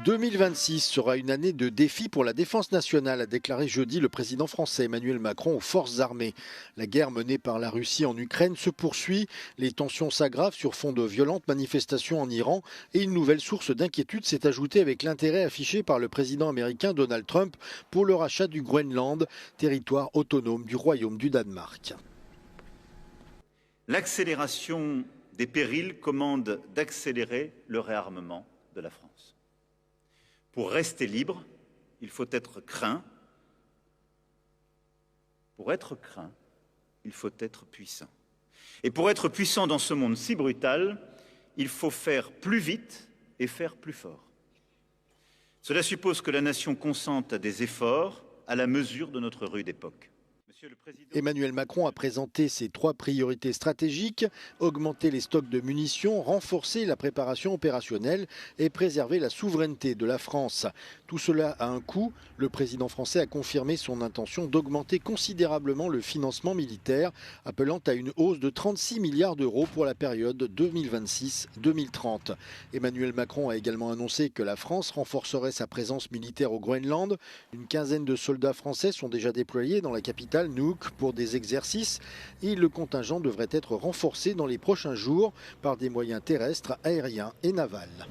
2026 sera une année de défi pour la défense nationale, a déclaré jeudi le président français Emmanuel Macron aux forces armées. La guerre menée par la Russie en Ukraine se poursuit, les tensions s'aggravent sur fond de violentes manifestations en Iran et une nouvelle source d'inquiétude s'est ajoutée avec l'intérêt affiché par le président américain Donald Trump pour le rachat du Groenland, territoire autonome du Royaume du Danemark. L'accélération des périls commande d'accélérer le réarmement de la France. Pour rester libre, il faut être craint. Pour être craint, il faut être puissant. Et pour être puissant dans ce monde si brutal, il faut faire plus vite et faire plus fort. Cela suppose que la nation consente à des efforts à la mesure de notre rude époque. Emmanuel Macron a présenté ses 3 priorités stratégiques: augmenter les stocks de munitions, renforcer la préparation opérationnelle et préserver la souveraineté de la France. Tout cela a un coût. Le président français a confirmé son intention d'augmenter considérablement le financement militaire, appelant à une hausse de 36 milliards d'euros pour la période 2026-2030. Emmanuel Macron a également annoncé que la France renforcerait sa présence militaire au Groenland. Une quinzaine de soldats français sont déjà déployés dans la capitale Nuuk pour des exercices et le contingent devrait être renforcé dans les prochains jours par des moyens terrestres, aériens et navals.